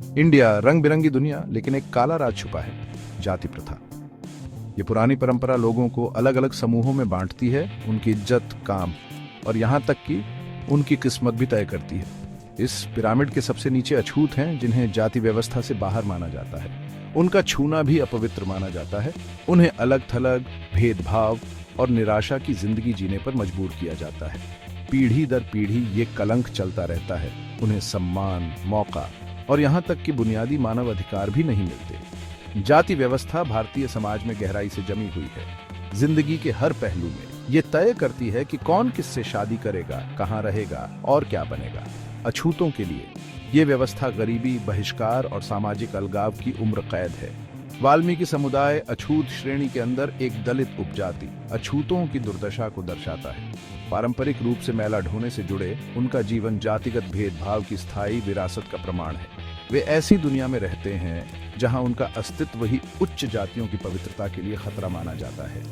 India रंग बिरंगी दुनिया, लेकिन एक काला राज छुपा है, जाति प्रथा। ये पुरानी परंपरा लोगों को अलग अलग समूहों में बांटती है, उनकी इज्जत, काम और यहाँ तक कि उनकी किस्मत भी तय करती है। इस पिरामिड के सबसे नीचे अछूत हैं, जिन्हें जाति व्यवस्था से बाहर माना जाता है। उनका छूना भी अपवित्र माना जाता है। उन्हें अलग थलग, भेदभाव और निराशा की जिंदगी जीने पर मजबूर किया जाता है। पीढ़ी दर पीढ़ी ये कलंक चलता रहता है। उन्हें सम्मान, मौका और यहाँ तक कि बुनियादी मानव अधिकार भी नहीं मिलते। जाति व्यवस्था भारतीय समाज में गहराई से जमी हुई है। जिंदगी के हर पहलू में ये तय करती है कि कौन किससे शादी करेगा, कहाँ रहेगा और क्या बनेगा। अछूतों के लिए ये व्यवस्था गरीबी, बहिष्कार और सामाजिक अलगाव की उम्र कैद है। वाल्मीकि समुदाय अछूत श्रेणी के अंदर एक दलित उपजाति अछूतों की दुर्दशा को दर्शाता है। पारंपरिक रूप से मैला ढोने से जुड़े उनका जीवन जातिगत भेदभाव की स्थायी विरासत का प्रमाण है। वे ऐसी दुनिया में रहते हैं जहां उनका अस्तित्व ही उच्च जातियों की पवित्रता के लिए खतरा माना जाता है।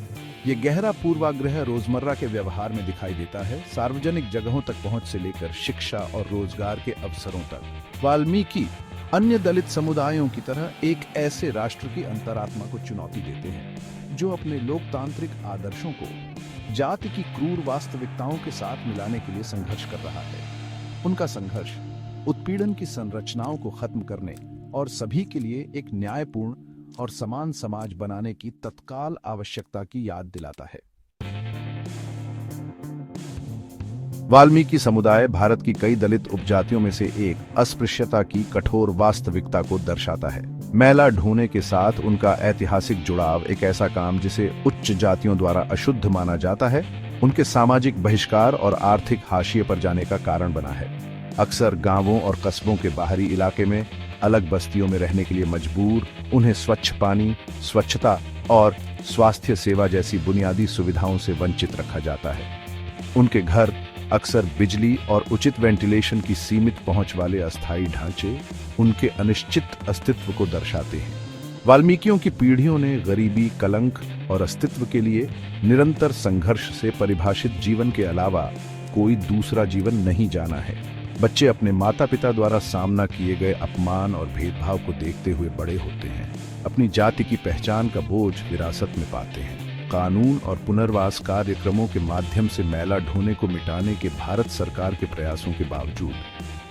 ये गहरा पूर्वाग्रह रोजमर्रा के व्यवहार में दिखाई देता है, सार्वजनिक जगहों तक पहुंच से लेकर शिक्षा और रोजगार के अवसरों तक। वाल्मीकि अन्य दलित समुदायों की तरह एक ऐसे राष्ट्र की अंतरात्मा को चुनौती देते हैं जो अपने लोकतांत्रिक आदर्शों को जाति की क्रूर वास्तविकताओं के साथ मिलाने के लिए संघर्ष कर रहा है। उनका संघर्ष उत्पीड़न की संरचनाओं को खत्म करने और सभी के लिए एक न्यायपूर्ण और समान समाज बनाने की तत्काल आवश्यकता की याद दिलाता है। वाल्मीकि समुदाय भारत की कई दलित उपजातियों में से एक अस्पृश्यता की कठोर वास्तविकता को दर्शाता है। मैला ढोने के साथ उनका ऐतिहासिक जुड़ाव एक ऐसा काम जिसे उच्च जातियों द्वारा अशुद्ध माना जाता है, उनके सामाजिक बहिष्कार और आर्थिक हाशिए पर जाने का कारण बना है। अक्सर गांवों और कस्बों के बाहरी इलाके में अलग बस्तियों में रहने के लिए मजबूर उन्हें स्वच्छ पानी, स्वच्छता और स्वास्थ्य सेवा जैसी बुनियादी सुविधाओं से वंचित रखा जाता है। उनके घर अक्सर बिजली और उचित वेंटिलेशन की सीमित पहुंच वाले अस्थायी ढांचे उनके अनिश्चित अस्तित्व को दर्शाते हैं। वाल्मीकियों की पीढ़ियों ने गरीबी, कलंक और अस्तित्व के लिए निरंतर संघर्ष से परिभाषित जीवन के अलावा कोई दूसरा जीवन नहीं जाना है। बच्चे अपने माता पिता द्वारा सामना किए गए अपमान और भेदभाव को देखते हुए बड़े होते हैं। अपनी जाति की पहचान का बोझ विरासत में पाते हैं। कानून और पुनर्वास कार्यक्रमों के माध्यम से मैला ढोने को मिटाने के भारत सरकार के प्रयासों के बावजूद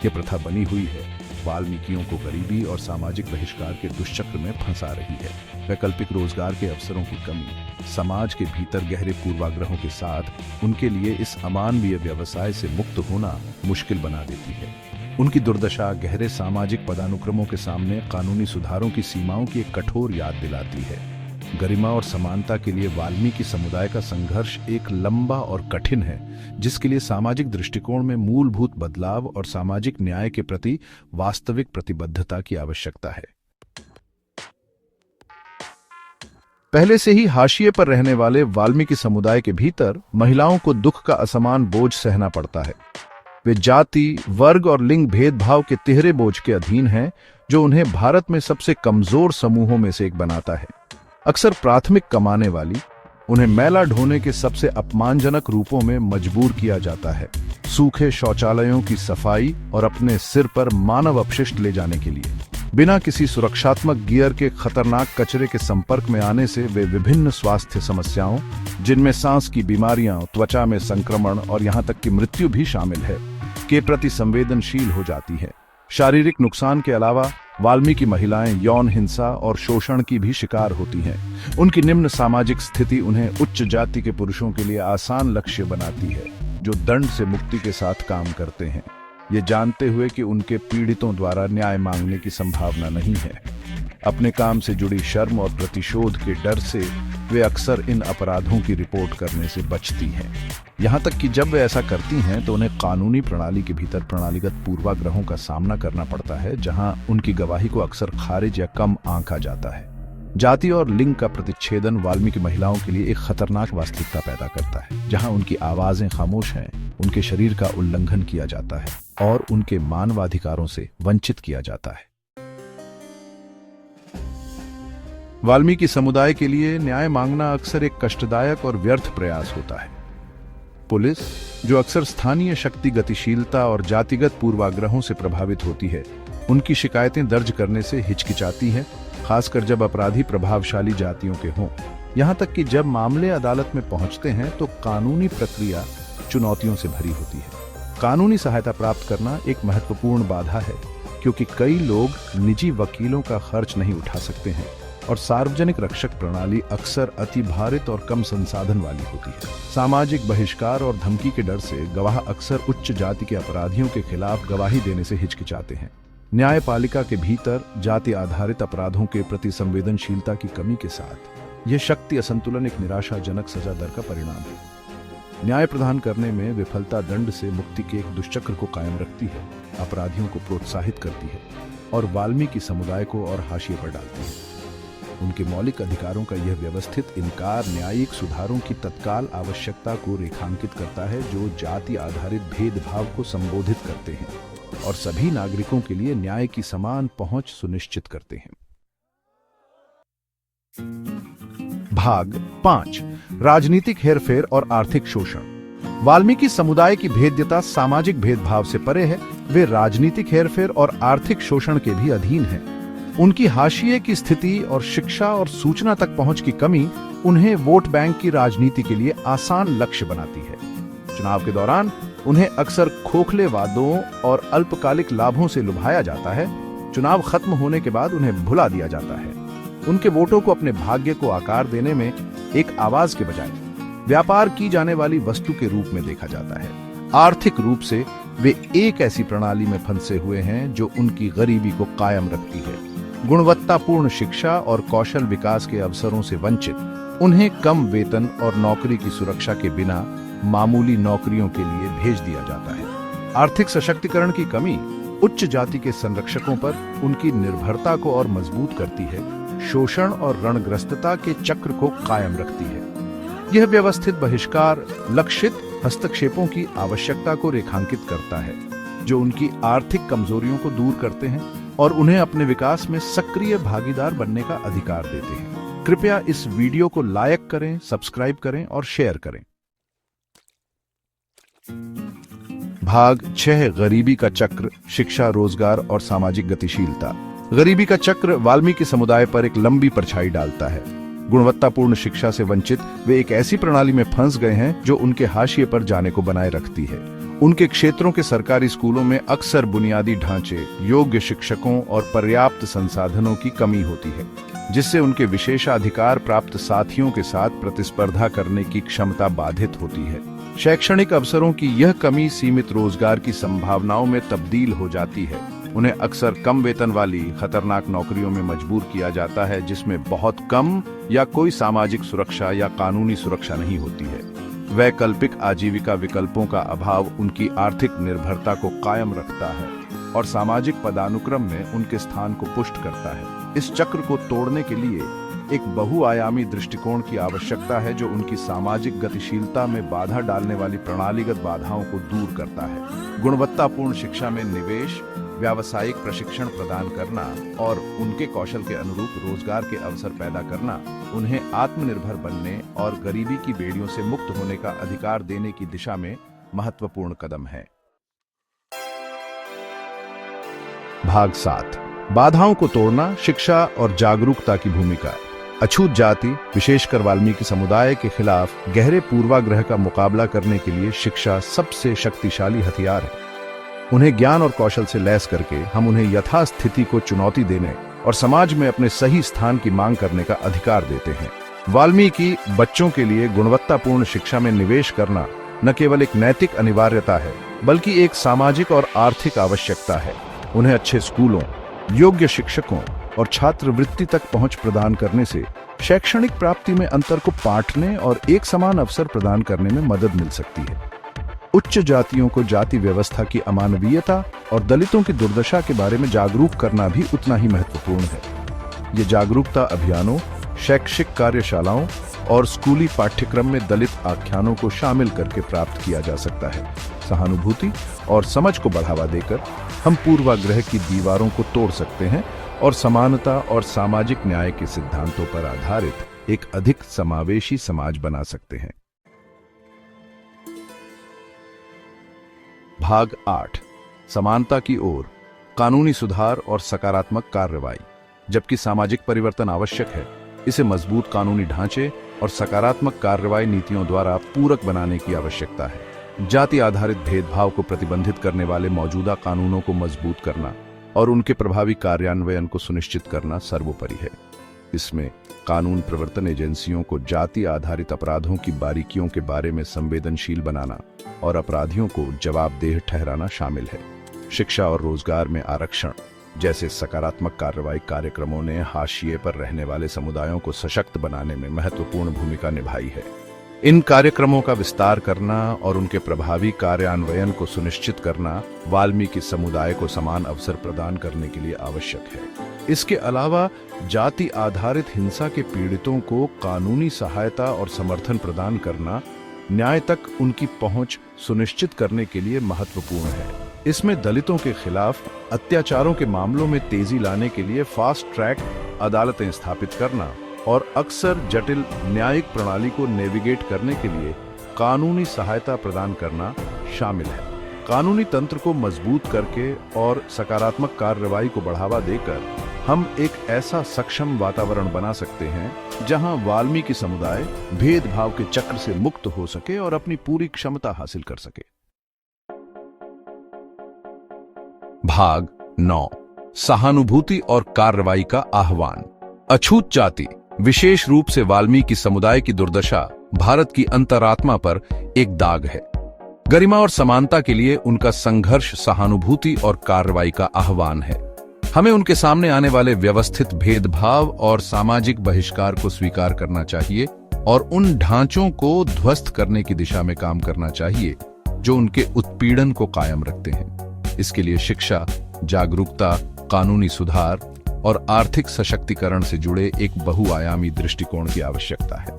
ये प्रथा बनी हुई है, वाल्मीकियों को गरीबी और सामाजिक बहिष्कार के दुष्चक्र में फंसा रही है। वैकल्पिक रोजगार के अवसरों की कमी, समाज के भीतर गहरे पूर्वाग्रहों के साथ उनके लिए इस अमानवीय व्यवसाय से मुक्त होना मुश्किल बना देती है। उनकी दुर्दशा गहरे सामाजिक पदानुक्रमों के सामने कानूनी सुधारों की सीमाओं की एक कठोर याद दिलाती है। गरिमा और समानता के लिए वाल्मीकि समुदाय का संघर्ष एक लंबा और कठिन है, जिसके लिए सामाजिक दृष्टिकोण में मूलभूत बदलाव और सामाजिक न्याय के प्रति वास्तविक प्रतिबद्धता की आवश्यकता है। पहले से ही हाशिए पर रहने वाले वाल्मीकि समुदाय के भीतर महिलाओं को दुख का असमान बोझ सहना पड़ता है। वे जाति, वर्ग और लिंग भेदभाव के तिहरे बोझ के अधीन हैं, जो उन्हें भारत में सबसे कमजोर समूहों में से एक बनाता है। अक्सर प्राथमिक कमाने वाली, उन्हें मैला ढोने के सबसे अपमानजनक रूपों में मजबूर किया जाता है। सूखे शौचालयों की सफाई और अपने सिर पर मानव अपशिष्ट ले जाने के लिए बिना किसी सुरक्षात्मक गियर के खतरनाक कचरे के संपर्क में आने से वे विभिन्न स्वास्थ्य समस्याओं, जिनमें सांस की बीमारियां, त्वचा में संक्रमण और यहां तक कि मृत्यु भी शामिल है, के प्रति संवेदनशील हो जाती है। शारीरिक नुकसान के अलावा वाल्मीकि महिलाएं यौन हिंसा और शोषण की भी शिकार होती हैं। उनकी निम्न सामाजिक स्थिति उन्हें उच्च जाति के पुरुषों के लिए आसान लक्ष्य बनाती है, जो दंड से मुक्ति के साथ काम करते हैं, ये जानते हुए कि उनके पीड़ितों द्वारा न्याय मांगने की संभावना नहीं है। अपने काम से जुड़ी शर्म और प्रतिशोध के डर से वे अक्सर इन अपराधों की रिपोर्ट करने से बचती हैं। यहाँ तक कि जब वे ऐसा करती हैं तो उन्हें कानूनी प्रणाली के भीतर प्रणालीगत पूर्वाग्रहों का सामना करना पड़ता है, जहां उनकी गवाही को अक्सर खारिज या कम आंका जाता है। जाति और लिंग का प्रतिच्छेदन वाल्मीकि महिलाओं के लिए एक खतरनाक वास्तविकता पैदा करता है, जहां उनकी आवाजें खामोश हैं, उनके शरीर का उल्लंघन किया जाता है और उनके मानवाधिकारों से वंचित किया जाता है। वाल्मीकि समुदाय के लिए न्याय मांगना अक्सर एक कष्टदायक और व्यर्थ प्रयास होता है। पुलिस, जो अक्सर स्थानीय शक्ति, गतिशीलता और जातिगत पूर्वाग्रहों से प्रभावित होती है, उनकी शिकायतें दर्ज करने से हिचकिचाती हैं, खासकर जब अपराधी प्रभावशाली जातियों के हों। यहाँ तक कि जब मामले अदालत में पहुंचते हैं तो कानूनी प्रक्रिया चुनौतियों से भरी होती है। कानूनी सहायता प्राप्त करना एक महत्वपूर्ण बाधा है, क्योंकि कई लोग निजी वकीलों का खर्च नहीं उठा सकते हैं और सार्वजनिक रक्षक प्रणाली अक्सर अतिभारित और कम संसाधन वाली होती है। सामाजिक बहिष्कार और धमकी के डर से गवाह अक्सर उच्च जाति के अपराधियों के खिलाफ गवाही देने से हिचकिचाते हैं। न्यायपालिका के भीतर जाति आधारित अपराधों के प्रति संवेदनशीलता की कमी के साथ यह शक्ति असंतुलन एक निराशाजनक सजा दर का परिणाम है। न्याय प्रदान करने में विफलता दंड से मुक्ति के एक दुष्चक्र को कायम रखती है, अपराधियों को प्रोत्साहित करती है और वाल्मीकि समुदाय को और हाशिए पर डालती है। उनके मौलिक अधिकारों का यह व्यवस्थित इनकार न्यायिक सुधारों की तत्काल आवश्यकता को रेखांकित करता है, जो जाति आधारित भेदभाव को संबोधित करते हैं और सभी नागरिकों के लिए न्याय की समान पहुंच सुनिश्चित करते हैं। भाग 5 राजनीतिक हेरफेर और आर्थिक शोषण। वाल्मीकि समुदाय की भेद्यता सामाजिक भेदभाव से परे है, वे राजनीतिक हेरफेर और आर्थिक शोषण के भी अधीन हैं। उनकी हाशिए की स्थिति और शिक्षा और सूचना तक पहुंच की कमी उन्हें वोट बैंक की राजनीति के लिए आसान लक्ष्य बनाती है। चुनाव के दौरान उन्हें अक्सर खोखले वादों और अल्पकालिक लाभों से लुभाया जाता है। चुनाव खत्म होने के बाद उन्हें भुला दिया जाता है। उनके वोटों को अपने भाग्य को आकार देने में एक आवाज के बजाय व्यापार की जाने वाली वस्तु के रूप में देखा जाता है। आर्थिक रूप से वे एक ऐसी प्रणाली में फंसे हुए हैं जो उनकी गरीबी को कायम रखती है। गुणवत्तापूर्ण शिक्षा और कौशल विकास के अवसरों से वंचित, उन्हें कम वेतन और नौकरी की सुरक्षा के बिना मामूली नौकरियों के लिए भेज दिया जाता है। आर्थिक सशक्तिकरण की कमी उच्च जाति के संरक्षकों पर उनकी निर्भरता को और मजबूत करती है, शोषण और रणग्रस्तता के चक्र को कायम रखती है। यह व्यवस्थित बहिष्कार लक्षित हस्तक्षेपों की आवश्यकता को रेखांकित करता है, जो उनकी आर्थिक कमजोरियों को दूर करते हैं और उन्हें अपने विकास में सक्रिय भागीदार बनने का अधिकार देते हैं। कृपया इस वीडियो को लाइक करें, सब्सक्राइब करें और शेयर करें। भाग 6 गरीबी का चक्र, शिक्षा, रोजगार और सामाजिक गतिशीलता। गरीबी का चक्र वाल्मीकि समुदाय पर एक लंबी परछाई डालता है। गुणवत्तापूर्ण शिक्षा से वंचित वे एक ऐसी प्रणाली में फंस गए हैं जो उनके हाशिए पर जाने को बनाए रखती है। उनके क्षेत्रों के सरकारी स्कूलों में अक्सर बुनियादी ढांचे, योग्य शिक्षकों और पर्याप्त संसाधनों की कमी होती है, जिससे उनके विशेषाधिकार प्राप्त साथियों के साथ प्रतिस्पर्धा करने की क्षमता बाधित होती है। शैक्षणिक अवसरों की यह कमी सीमित रोजगार की संभावनाओं में तब्दील हो जाती है। उन्हें अक्सर कम वेतन वाली खतरनाक नौकरियों में मजबूर किया जाता है, जिसमें बहुत कम या कोई सामाजिक सुरक्षा या कानूनी सुरक्षा नहीं होती है। वैकल्पिक आजीविका विकल्पों का अभाव उनकी आर्थिक निर्भरता को कायम रखता है और सामाजिक पदानुक्रम में उनके स्थान को पुष्ट करता है। इस चक्र को तोड़ने के लिए एक बहुआयामी दृष्टिकोण की आवश्यकता है, जो उनकी सामाजिक गतिशीलता में बाधा डालने वाली प्रणालीगत बाधाओं को दूर करता है। गुणवत्तापूर्ण शिक्षा में निवेश, व्यावसायिक प्रशिक्षण प्रदान करना और उनके कौशल के अनुरूप रोजगार के अवसर पैदा करना उन्हें आत्मनिर्भर बनने और गरीबी की बेड़ियों से मुक्त होने का अधिकार देने की दिशा में महत्वपूर्ण कदम है। भाग 7 बाधाओं को तोड़ना, शिक्षा और जागरूकता की भूमिका। अछूत जाति, विशेषकर वाल्मीकि समुदाय के खिलाफ गहरे पूर्वाग्रह का मुकाबला करने के लिए शिक्षा सबसे शक्तिशाली हथियार है। उन्हें ज्ञान और कौशल से लैस करके हम उन्हें यथास्थिति को चुनौती देने और समाज में अपने सही स्थान की मांग करने का अधिकार देते हैं। वाल्मीकि बच्चों के लिए गुणवत्तापूर्ण शिक्षा में निवेश करना न केवल एक नैतिक अनिवार्यता है, बल्कि एक सामाजिक और आर्थिक आवश्यकता है। उन्हें अच्छे स्कूलों, योग्य शिक्षकों और छात्रवृत्ति तक पहुंच प्रदान करने से शैक्षणिक प्राप्ति में अंतर को पाटने और एक समान अवसर प्रदान करने में मदद मिल सकती है। उच्च जातियों को जाति व्यवस्था की अमानवीयता और दलितों की दुर्दशा के बारे में जागरूक करना भी उतना ही महत्वपूर्ण है। ये जागरूकता अभियानों, शैक्षिक कार्यशालाओं और स्कूली पाठ्यक्रम में दलित आख्यानों को शामिल करके प्राप्त किया जा सकता है। सहानुभूति और समझ को बढ़ावा देकर हम पूर्वाग्रह की दीवारों को तोड़ सकते हैं और समानता और सामाजिक न्याय के सिद्धांतों पर आधारित एक अधिक समावेशी समाज बना सकते हैं। भाग 8 समानता की ओर, कानूनी सुधार और सकारात्मक कार्रवाई। जबकि सामाजिक परिवर्तन आवश्यक है, इसे मजबूत कानूनी ढांचे और सकारात्मक कार्रवाई नीतियों द्वारा पूरक बनाने की आवश्यकता है। जाति आधारित भेदभाव को प्रतिबंधित करने वाले मौजूदा कानूनों को मजबूत करना और उनके प्रभावी कार्यान्वयन को सुनिश्चित करना सर्वोपरि है। इसमें कानून प्रवर्तन एजेंसियों को जाति आधारित अपराधों की बारीकियों के बारे में संवेदनशील बनाना और अपराधियों को जवाबदेह ठहराना शामिल है। शिक्षा और रोजगार में आरक्षण जैसे सकारात्मक कार्रवाई कार्यक्रमों ने हाशिए पर रहने वाले समुदायों को सशक्त बनाने में महत्वपूर्ण भूमिका निभाई है। इन कार्यक्रमों का विस्तार करना और उनके प्रभावी कार्यान्वयन को सुनिश्चित करना वाल्मीकि समुदाय को समान अवसर प्रदान करने के लिए आवश्यक है। इसके अलावा जाति आधारित हिंसा के पीड़ितों को कानूनी सहायता और समर्थन प्रदान करना न्याय तक उनकी पहुंच सुनिश्चित करने के लिए महत्वपूर्ण है। इसमें दलितों के खिलाफ अत्याचारों के मामलों में तेजी लाने के लिए फास्ट ट्रैक अदालतें स्थापित करना और अक्सर जटिल न्यायिक प्रणाली को नेविगेट करने के लिए कानूनी सहायता प्रदान करना शामिल है। कानूनी तंत्र को मजबूत करके और सकारात्मक कार्रवाई को बढ़ावा देकर हम एक ऐसा सक्षम वातावरण बना सकते हैं जहां वाल्मीकि समुदाय भेदभाव के चक्र से मुक्त हो सके और अपनी पूरी क्षमता हासिल कर सके। भाग 9, सहानुभूति और कार्रवाई का आह्वान। अछूत जाति, विशेष रूप से वाल्मीकि समुदाय की दुर्दशा भारत की अंतरात्मा पर एक दाग है। गरिमा और समानता के लिए उनका संघर्ष सहानुभूति और कार्रवाई का आह्वान है। हमें उनके सामने आने वाले व्यवस्थित भेदभाव और सामाजिक बहिष्कार को स्वीकार करना चाहिए और उन ढांचों को ध्वस्त करने की दिशा में काम करना चाहिए जो उनके उत्पीड़न को कायम रखते हैं। इसके लिए शिक्षा, जागरूकता, कानूनी सुधार और आर्थिक सशक्तिकरण से जुड़े एक बहुआयामी दृष्टिकोण की आवश्यकता है।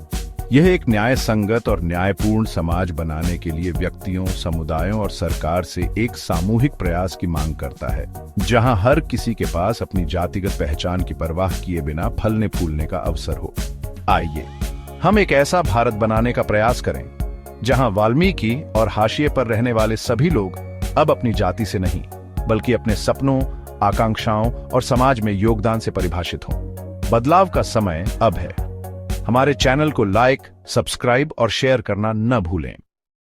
यह एक न्याय संगत और न्यायपूर्ण समाज बनाने के लिए व्यक्तियों, समुदायों और सरकार से एक सामूहिक प्रयास की मांग करता है, जहां हर किसी के पास अपनी जातिगत पहचान की परवाह किए बिना फलने फूलने का अवसर हो। आइए हम एक ऐसा भारत बनाने का प्रयास करें जहां वाल्मीकि और हाशिए पर रहने वाले सभी लोग अब अपनी जाति से नहीं बल्कि अपने सपनों, आकांक्षाओं और समाज में योगदान से परिभाषित हों। बदलाव का समय अब है। हमारे चैनल को लाइक, सब्सक्राइब और शेयर करना न भूलें।